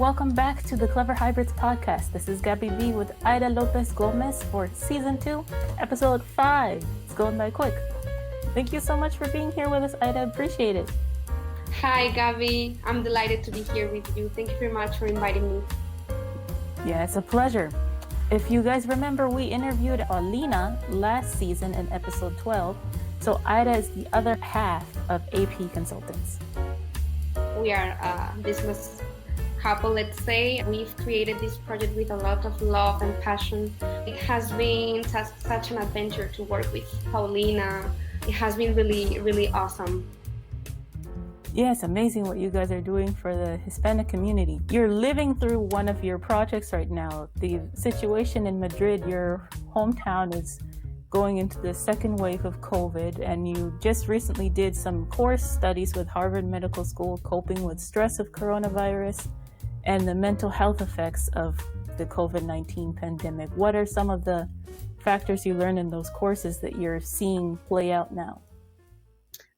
welcome back to the Clever Hybrids podcast. This is Gabby B with Aida Lopez Gomez for season 2, episode 5. It's going by quick. Thank you so much for being here with us, Aida. Appreciate it. Hi, Gabby. I'm delighted to be here with you. Thank you very much for inviting me. Yeah, it's a pleasure. If you guys remember, we interviewed Paulina last season in episode 12. So Aida is the other half of AP Consultants. We are a business couple, let's say. We've created this project with a lot of love and passion. It has been such an adventure to work with Paulina. It has been really, really awesome. Yeah, it's amazing what you guys are doing for the Hispanic community. You're living through one of your projects right now. The situation in Madrid, your hometown, is going into the second wave of COVID, and you just recently did some course studies with Harvard Medical School coping with stress of coronavirus and the mental health effects of the COVID-19 pandemic. What are some of the factors you learned in those courses that you're seeing play out now?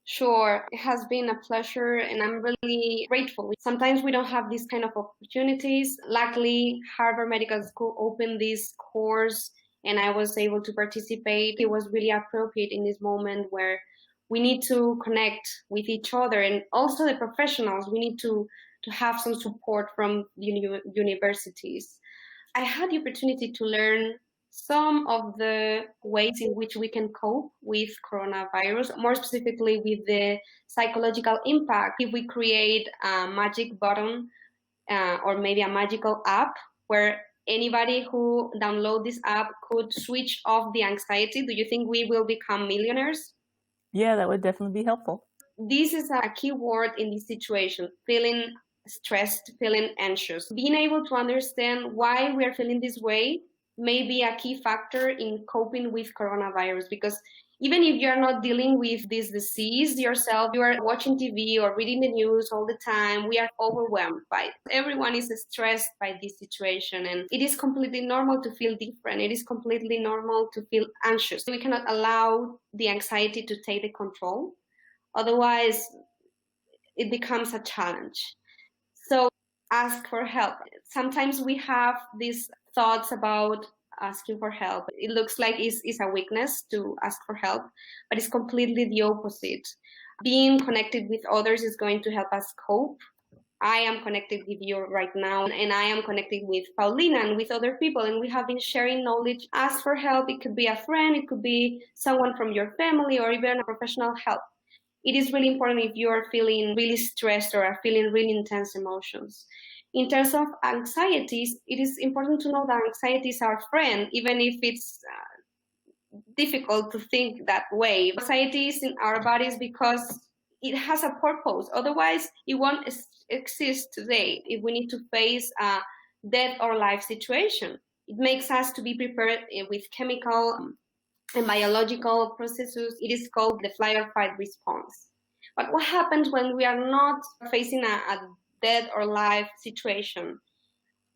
Sure, it has been a pleasure and I'm really grateful. Sometimes we don't have these kind of opportunities. Luckily, Harvard Medical School opened this course and I was able to participate. It was really appropriate in this moment where we need to connect with each other, and also the professionals. We need to have some support from universities. I had the opportunity to learn some of the ways in which we can cope with coronavirus, more specifically with the psychological impact. If we create a magic button or maybe a magical app where anybody who download this app could switch off the anxiety, do you think we will become millionaires? Yeah, that would definitely be helpful. This is a key word in this situation: feeling stressed, feeling anxious. Being able to understand why we are feeling this way may be a key factor in coping with coronavirus, because even if you're not dealing with this disease yourself, you are watching TV or reading the news all the time, we are overwhelmed by it. Everyone is stressed by this situation, and it is completely normal to feel different. It is completely normal to feel anxious. We cannot allow the anxiety to take the control. Otherwise, it becomes a challenge. So ask for help. Sometimes we have these thoughts about asking for help. It looks like it's a weakness to ask for help, but it's completely the opposite. Being connected with others is going to help us cope. I am connected with you right now, and I am connected with Paulina and with other people, and we have been sharing knowledge. Ask for help. It could be a friend, it could be someone from your family, or even a professional help. It is really important if you are feeling really stressed or are feeling really intense emotions. In terms of anxieties, it is important to know that anxiety is our friend, even if it's difficult to think that way. Anxiety is in our bodies because it has a purpose. Otherwise, it won't exist today. If we need to face a death or life situation, it makes us to be prepared with chemical and biological processes. It is called the flight or fight response. But what happens when we are not facing a death or life situation?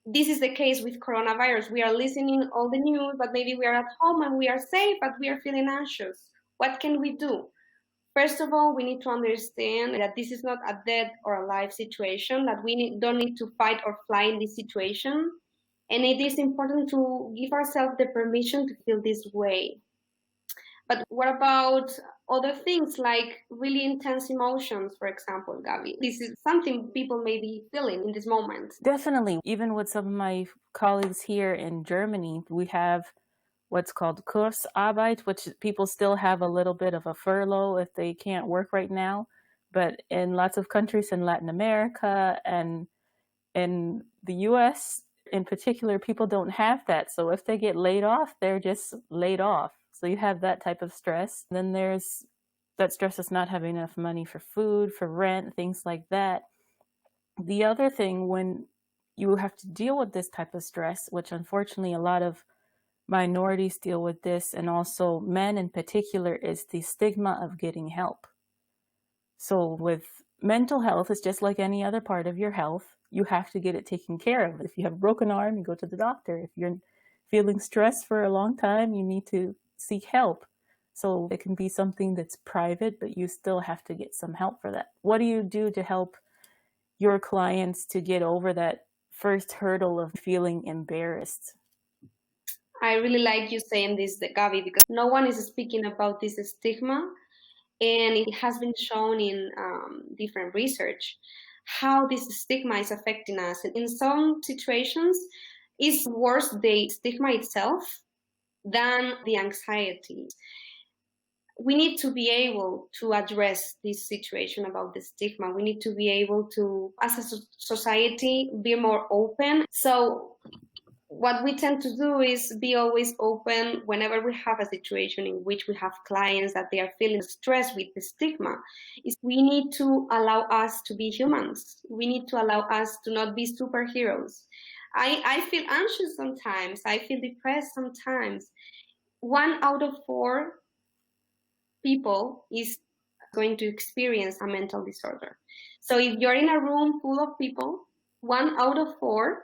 This is the case with coronavirus. We are listening all the news, but maybe we are at home and we are safe, but we are feeling anxious. What can we do? First of all, we need to understand that this is not a death or a life situation, that we don't need to fight or fly in this situation. And it is important to give ourselves the permission to feel this way. But what about other things like really intense emotions, for example, Gabby? This is something people may be feeling in this moment. Definitely. Even with some of my colleagues here in Germany, we have what's called Kurzarbeit, which people still have a little bit of a furlough if they can't work right now. But in lots of countries in Latin America and in the US in particular, people don't have that. So if they get laid off, they're just laid off. So you have that type of stress. Then there's that stress of not having enough money for food, for rent, things like that. The other thing, when you have to deal with this type of stress, which unfortunately a lot of minorities deal with this, and also men in particular, is the stigma of getting help. So with mental health, it's just like any other part of your health. You have to get it taken care of. If you have a broken arm, you go to the doctor. If you're feeling stressed for a long time, you need to seek help. So it can be something that's private, but you still have to get some help for that. What do you do to help your clients to get over that first hurdle of feeling embarrassed? I really like you saying this, Gabi, because no one is speaking about this stigma, and it has been shown in different research how this stigma is affecting us. In some situations, it's worse the stigma itself than the anxiety. We need to be able to address this situation about the stigma. We need to be able to, as a society, be more open. So what we tend to do is be always open whenever we have a situation in which we have clients that they are feeling stressed with the stigma. Is we need to allow us to be humans. We need to allow us to not be superheroes. I feel anxious sometimes. I feel depressed sometimes. 1 out of 4 people is going to experience a mental disorder. So if you're in a room full of people, 1 out of 4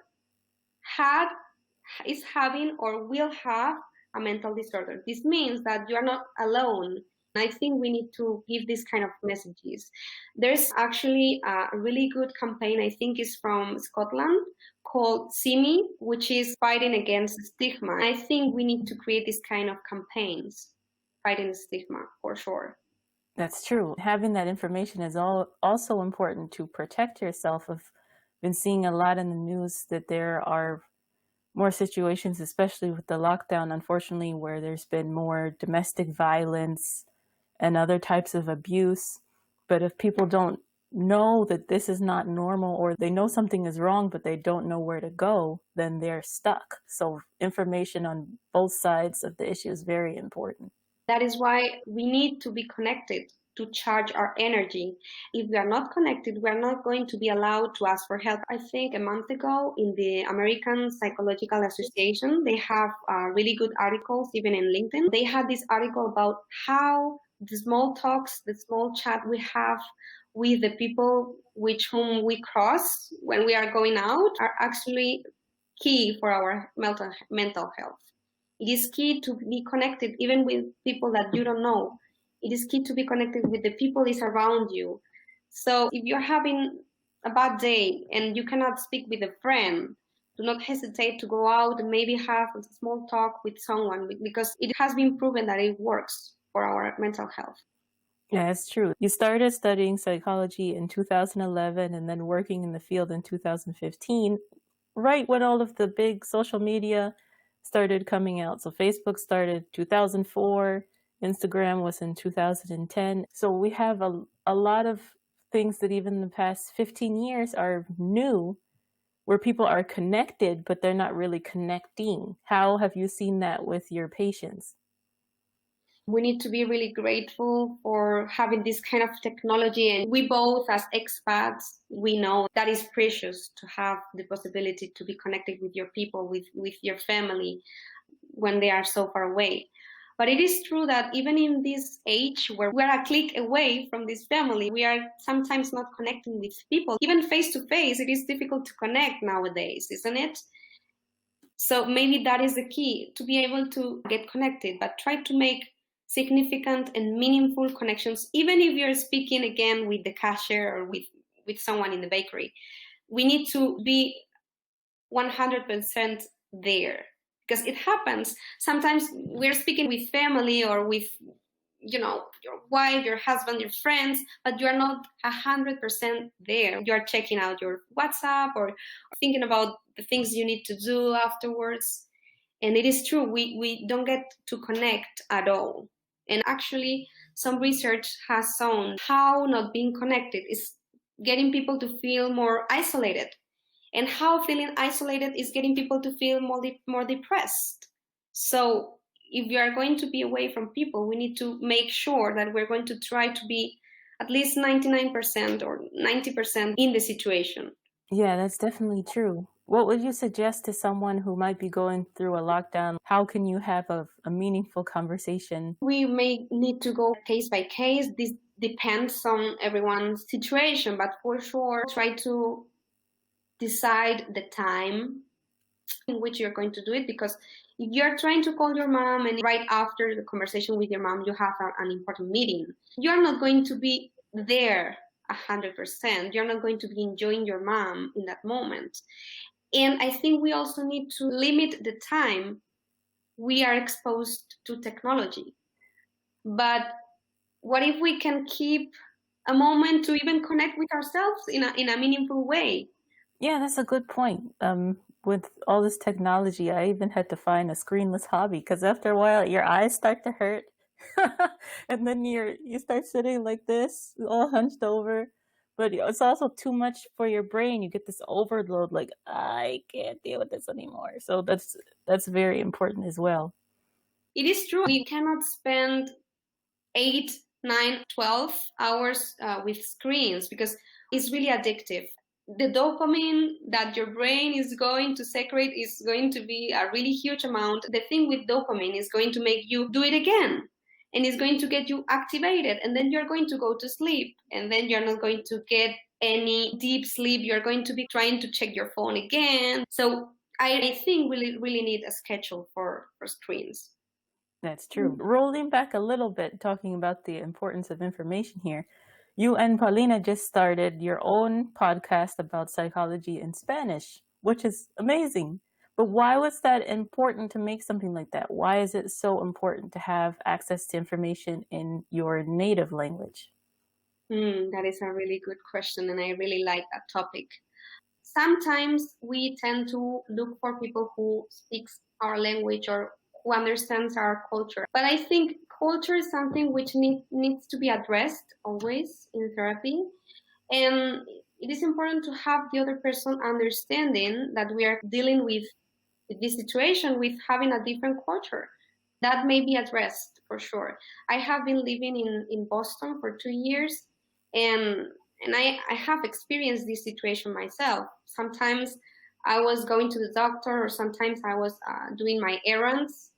is having or will have a mental disorder. This means that you are not alone. I think we need to give this kind of messages. There's actually a really good campaign, I think is from Scotland, called See Me, which is fighting against stigma. I think we need to create this kind of campaigns fighting stigma for sure. That's true. Having that information is also important to protect yourself. I've been seeing a lot in the news that there are more situations, especially with the lockdown, unfortunately, where there's been more domestic violence and other types of abuse. But if people don't know that this is not normal, or they know something is wrong, but they don't know where to go, then they're stuck. So information on both sides of the issue is very important. That is why we need to be connected to charge our energy. If we are not connected, we are not going to be allowed to ask for help. I think a month ago in the American Psychological Association, they have really good articles, even in LinkedIn. They had this article about how the small talks, the small chat we have with the people with whom we cross when we are going out are actually key for our mental health. It is key to be connected even with people that you don't know. It is key to be connected with the people that is around you. So if you're having a bad day and you cannot speak with a friend, do not hesitate to go out and maybe have a small talk with someone, because it has been proven that it works for our mental health. Yeah, it's true. You started studying psychology in 2011 and then working in the field in 2015, right when all of the big social media started coming out. So Facebook started 2004, Instagram was in 2010. So we have a lot of things that even in the past 15 years are new, where people are connected, but they're not really connecting. How have you seen that with your patients? We need to be really grateful for having this kind of technology. And we both, as expats, we know that is precious to have the possibility to be connected with your people, with your family when they are so far away. But it is true that even in this age where we're a click away from this family, we are sometimes not connecting with people. Even face to face, it is difficult to connect nowadays, isn't it? So maybe that is the key, to be able to get connected, but try to make significant and meaningful connections, even if you're speaking again with the cashier or with someone in the bakery. We need to be 100% there, because it happens. Sometimes we're speaking with family or with, your wife, your husband, your friends, but you're not 100% there. You're checking out your WhatsApp or thinking about the things you need to do afterwards. And it is true, we don't get to connect at all. And actually, some research has shown how not being connected is getting people to feel more isolated, and how feeling isolated is getting people to feel more depressed. So if we are going to be away from people, we need to make sure that we're going to try to be at least 99% or 90% in the situation. Yeah, that's definitely true. What would you suggest to someone who might be going through a lockdown? How can you have a meaningful conversation? We may need to go case by case. This depends on everyone's situation, but for sure, try to decide the time in which you're going to do it, because if you're trying to call your mom and right after the conversation with your mom, you have an important meeting, you're not going to be there 100%. You're not going to be enjoying your mom in that moment. And I think we also need to limit the time we are exposed to technology. But what if we can keep a moment to even connect with ourselves in a meaningful way? Yeah, that's a good point. With all this technology, I even had to find a screenless hobby because after a while, your eyes start to hurt, and then you start sitting like this, all hunched over. But it's also too much for your brain. You get this overload, like I can't deal with this anymore. So that's very important as well. It is true. We cannot spend 8, 9, 12 hours with screens because it's really addictive. The dopamine that your brain is going to secrete is going to be a really huge amount. The thing with dopamine is going to make you do it again, and it's going to get you activated, and then you're going to go to sleep, and then you're not going to get any deep sleep. You're going to be trying to check your phone again. So I think we really need a schedule for screens. That's true. Rolling back a little bit, talking about the importance of information here, you and Paulina just started your own podcast about psychology in Spanish, which is amazing. But why was that important to make something like that? Why is it so important to have access to information in your native language? That is a really good question, and I really like that topic. Sometimes we tend to look for people who speaks our language or who understands our culture. But I think culture is something which needs to be addressed always in therapy. And it is important to have the other person understanding that we are dealing with this situation with having a different culture. That may be addressed for sure. I have been living in Boston for 2 years, and I have experienced this situation myself. Sometimes I was going to the doctor, or sometimes I was doing my errands.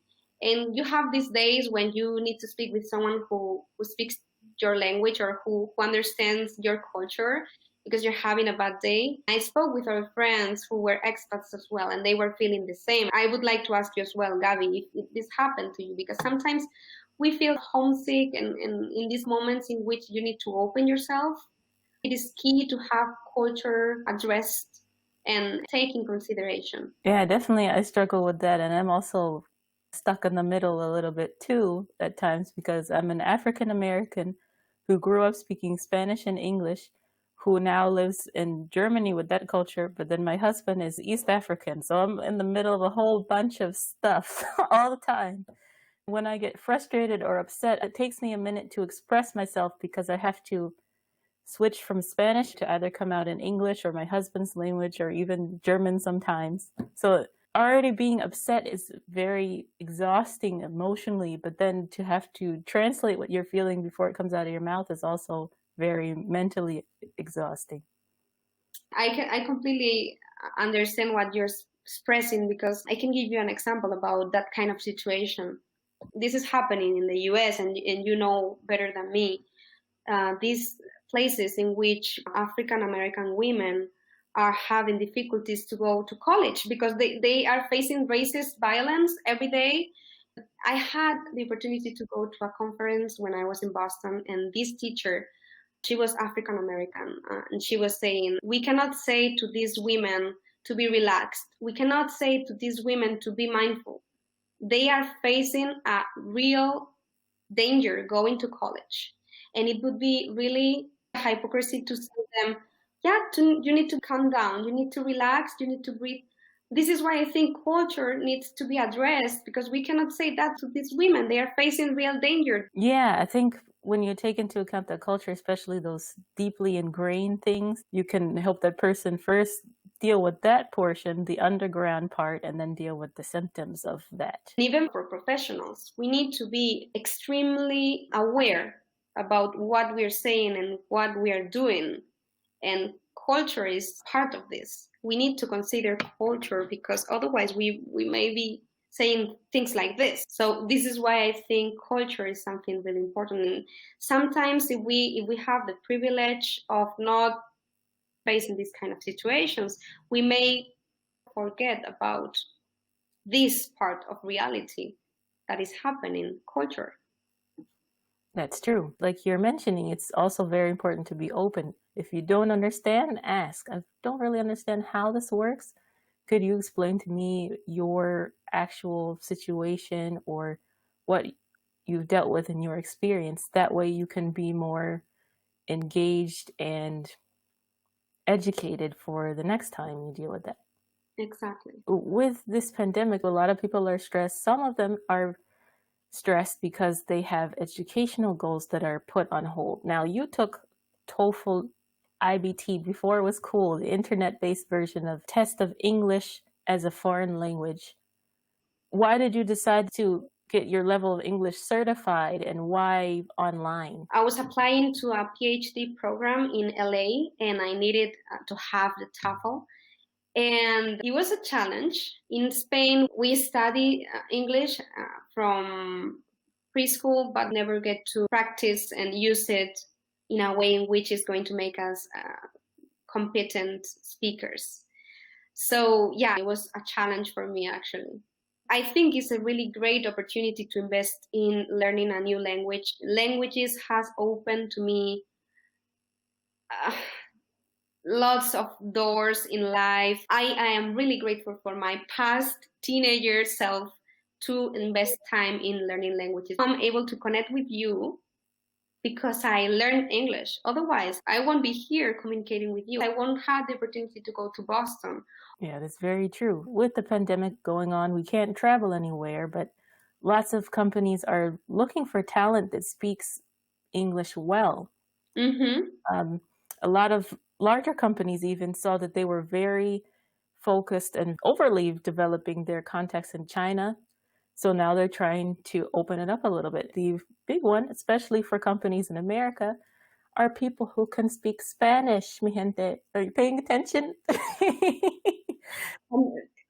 And you have these days when you need to speak with someone who speaks your language or who understands your culture because you're having a bad day. I spoke with our friends who were expats as well, and they were feeling the same. I would like to ask you as well, Gabby, if this happened to you, because sometimes we feel homesick, and in these moments in which you need to open yourself, it is key to have culture addressed and take in consideration. Yeah, definitely. I struggle with that. And I'm also stuck in the middle a little bit too at times because I'm an African American who grew up speaking Spanish and English, who now lives in Germany with that culture. But then my husband is East African. So I'm in the middle of a whole bunch of stuff all the time. When I get frustrated or upset, it takes me a minute to express myself because I have to switch from Spanish to either come out in English or my husband's language or even German sometimes. So already being upset is very exhausting emotionally, but then to have to translate what you're feeling before it comes out of your mouth is also very mentally exhausting. I completely understand what you're expressing because I can give you an example about that kind of situation. This is happening in the US, and you know better than me. These places in which African American women are having difficulties to go to college because they are facing racist violence every day. I had the opportunity to go to a conference when I was in Boston, and this teacher, she was African American, and she was saying, we cannot say to these women to be relaxed. We cannot say to these women to be mindful. They are facing a real danger going to college. And it would be really hypocrisy to say them, yeah, you need to calm down, you need to relax, you need to breathe. This is why I think culture needs to be addressed because we cannot say that to these women. They are facing real danger. Yeah, I think when you take into account the culture, especially those deeply ingrained things, you can help that person first deal with that portion, the underground part, and then deal with the symptoms of that. Even for professionals, we need to be extremely aware about what we're saying and what we are doing. And culture is part of this. We need to consider culture because otherwise we may be saying things like this. So this is why I think culture is something really important. And sometimes if we have the privilege of not facing these kind of situations, we may forget about this part of reality that is happening, culture. That's true. Like you're mentioning, it's also very important to be open. If you don't understand, ask. I don't really understand how this works. Could you explain to me your actual situation or what you've dealt with in your experience? That way you can be more engaged and educated for the next time you deal with that. Exactly. With this pandemic, a lot of people are stressed. Some of them are stressed because they have educational goals that are put on hold. Now, you took TOEFL IBT before it was cool, the internet-based version of test of English as a foreign language. Why did you decide to get your level of English certified, and why online? I was applying to a PhD program in LA, and I needed to have the TOEFL. And it was a challenge. In Spain, we study English from preschool, but never get to practice and use it in a way in which is going to make us competent speakers. So yeah, it was a challenge for me, actually. I think it's a really great opportunity to invest in learning a new language. Languages has opened to me lots of doors in life. I am really grateful for my past teenager self to invest time in learning languages. I'm able to connect with you because I learned English. Otherwise, I won't be here communicating with you. I won't have the opportunity to go to Boston. Yeah, that's very true. With the pandemic going on, we can't travel anywhere, but lots of companies are looking for talent that speaks English well. Mm-hmm. A lot of larger companies even saw that they were very focused and overly developing their contacts in China. So now they're trying to open it up a little bit. The big one, especially for companies in America, are people who can speak Spanish, mi gente. Are you paying attention?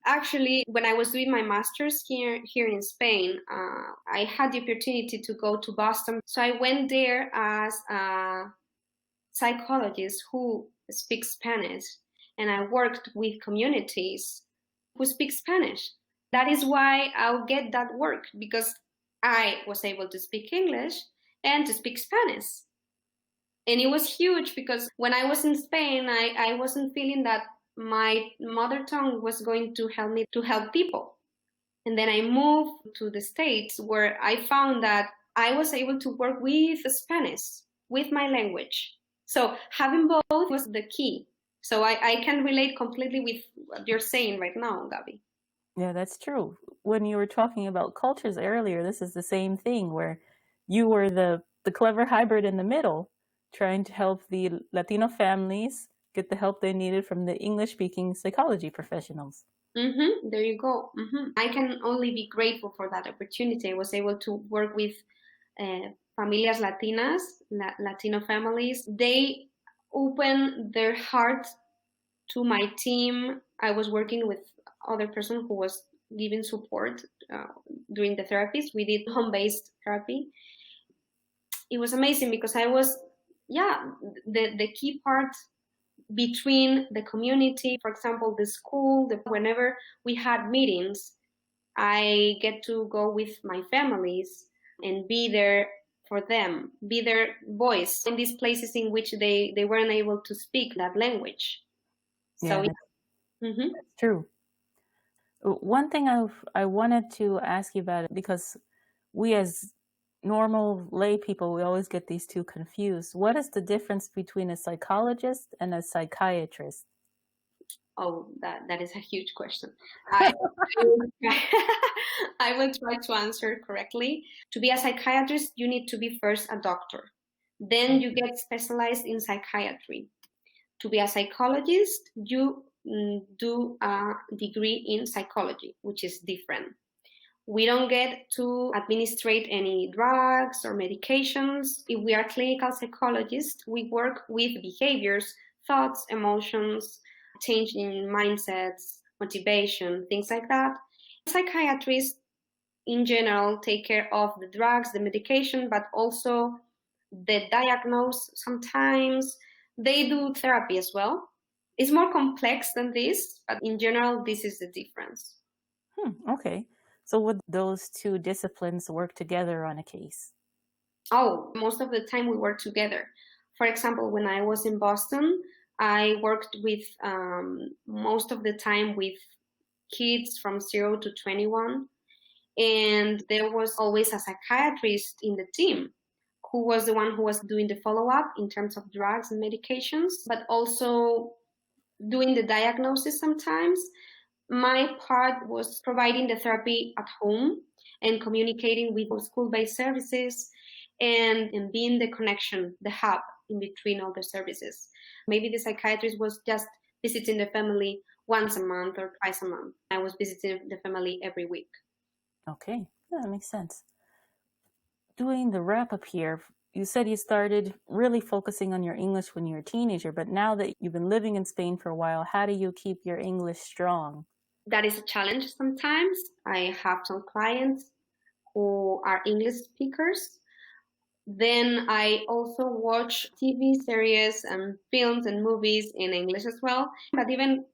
Actually, when I was doing my master's here in Spain, I had the opportunity to go to Boston. So I went there as a psychologist who speaks Spanish, and I worked with communities who speak Spanish. That is why I'll get that work, because I was able to speak English and to speak Spanish. And it was huge because when I was in Spain, I wasn't feeling that my mother tongue was going to help me to help people. And then I moved to the States, where I found that I was able to work with Spanish, with my language. So having both was the key. So I can relate completely with what you're saying right now, Gabby. Yeah, that's true. When you were talking about cultures earlier, this is the same thing where you were the clever hybrid in the middle, trying to help the Latino families get the help they needed from the English-speaking psychology professionals. Mm-hmm. There you go. Mm-hmm. I can only be grateful for that opportunity. I was able to work with familias Latinas, Latino families. They open their heart to my team. I was working with other person who was giving support during the therapies. We did home-based therapy. It was amazing because I was, the key part between the community, for example, the school, whenever we had meetings, I get to go with my families and be there for them, be their voice in these places in which they weren't able to speak that language. So, that's true. One thing I wanted to ask you about it, because we as normal lay people, we always get these two confused. What is the difference between a psychologist and a psychiatrist? Oh, that is a huge question. I I will try to answer correctly. To be a psychiatrist, you need to be first a doctor. Then you get specialized in psychiatry. To be a psychologist, you do a degree in psychology, which is different. We don't get to administrate any drugs or medications. If we are clinical psychologists, we work with behaviors, thoughts, emotions, change in mindsets, motivation, things like that. Psychiatrists, in general, take care of the drugs, the medication, but also the diagnose sometimes. They do therapy as well. It's more complex than this, but in general, this is the difference. Okay. So would those two disciplines work together on a case? Oh, most of the time we work together. For example, when I was in Boston, I worked with most of the time with kids from 0 to 21. And there was always a psychiatrist in the team who was the one who was doing the follow-up in terms of drugs and medications, but also doing the diagnosis sometimes. My part was providing the therapy at home and communicating with school-based services and being the connection, the hub in between all the services. Maybe the psychiatrist was just visiting the family once a month or twice a month. I was visiting the family every week. Okay, yeah, that makes sense. Doing the wrap-up here, you said you started really focusing on your English when you were a teenager, but now that you've been living in Spain for a while, how do you keep your English strong? That is a challenge sometimes. I have some clients who are English speakers. Then I also watch TV series and films and movies in English as well. But even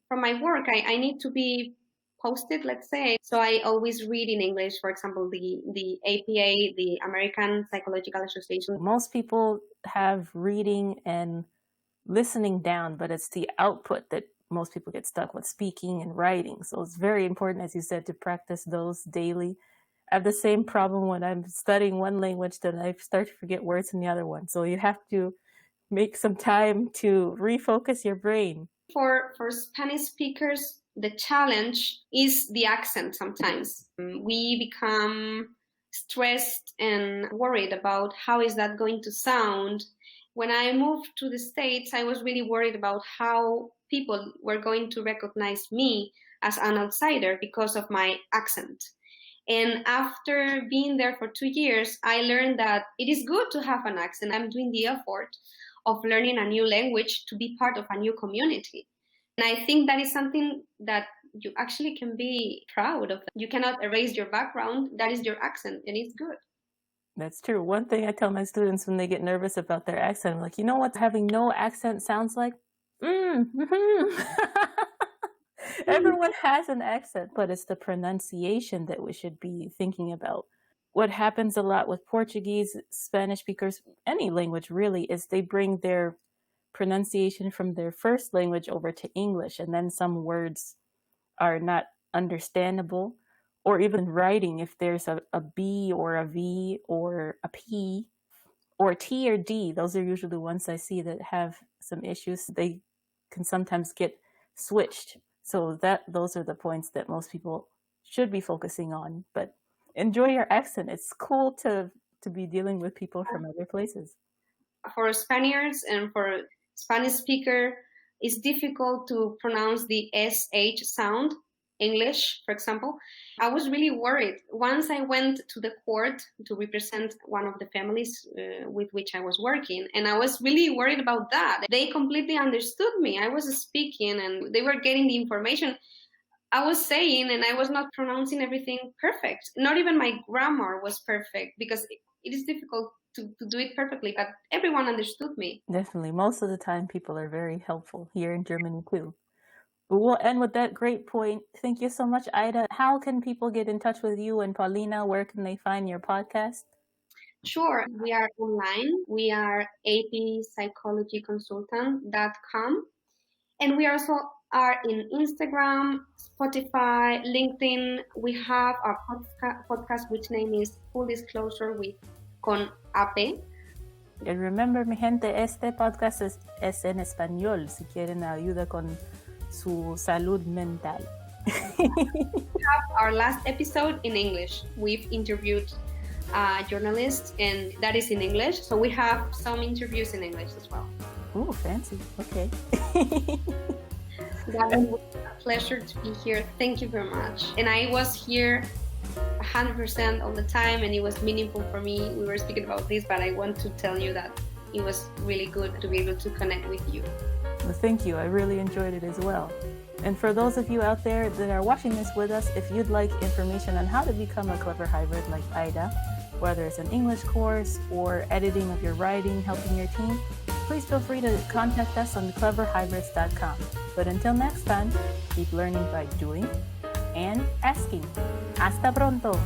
from my work, I need to be posted, let's say. So I always read in English, for example, the APA, the American Psychological Association. Most people have reading and listening down, but it's the output that most people get stuck with, speaking and writing. So it's very important, as you said, to practice those daily. I have the same problem when I'm studying one language that I start to forget words in the other one. So you have to make some time to refocus your brain. For Spanish speakers, the challenge is the accent sometimes. We become stressed and worried about how is that going to sound. When I moved to the States, I was really worried about how people were going to recognize me as an outsider because of my accent. And after being there for 2 years, I learned that it is good to have an accent. I'm doing the effort of learning a new language to be part of a new community. And I think that is something that you actually can be proud of. You cannot erase your background. That is your accent, and it's good. That's true. One thing I tell my students when they get nervous about their accent, I'm like, you know what having no accent sounds like? Everyone has an accent, but it's the pronunciation that we should be thinking about. What happens a lot with Portuguese, Spanish speakers, any language really, is they bring their pronunciation from their first language over to English, and then some words are not understandable. Or even writing, if there's a B or a V or a P or T or D, those are usually the ones I see that have some issues. They can sometimes get switched. So those are the points that most people should be focusing on. But enjoy your accent. It's cool to be dealing with people from other places. For Spaniards and for Spanish speaker, it's difficult to pronounce the SH sound. English, for example. I was really worried. Once I went to the court to represent one of the families with which I was working, and I was really worried about that. They completely understood me. I was speaking and they were getting the information I was saying, and I was not pronouncing everything perfect. Not even my grammar was perfect, because it is difficult to do it perfectly, but everyone understood me. Definitely. Most of the time, people are very helpful here in Germany too. But we'll end with that great point. Thank you so much, Aida. How can people get in touch with you and Paulina? Where can they find your podcast? Sure. We are online. We are apsychologyconsultant.com. And we also are in Instagram, Spotify, LinkedIn. We have our podcast, which name is Full Disclosure with Con AP. And remember, mi gente, este podcast es en español, si quieren ayuda con su salud mental. We have our last episode in English. We've interviewed a journalist, and that is in English. So we have some interviews in English as well. Ooh, fancy. Okay. That was a pleasure to be here. Thank you very much. And I was here 100% all the time, and it was meaningful for me. We were speaking about this, but I want to tell you that it was really good to be able to connect with you. Well, thank you. I really enjoyed it as well. And for those of you out there that are watching this with us, if you'd like information on how to become a clever hybrid like Aida, whether it's an English course or editing of your writing, helping your team, please feel free to contact us on cleverhybrids.com. But until next time, keep learning by doing and asking. Hasta pronto!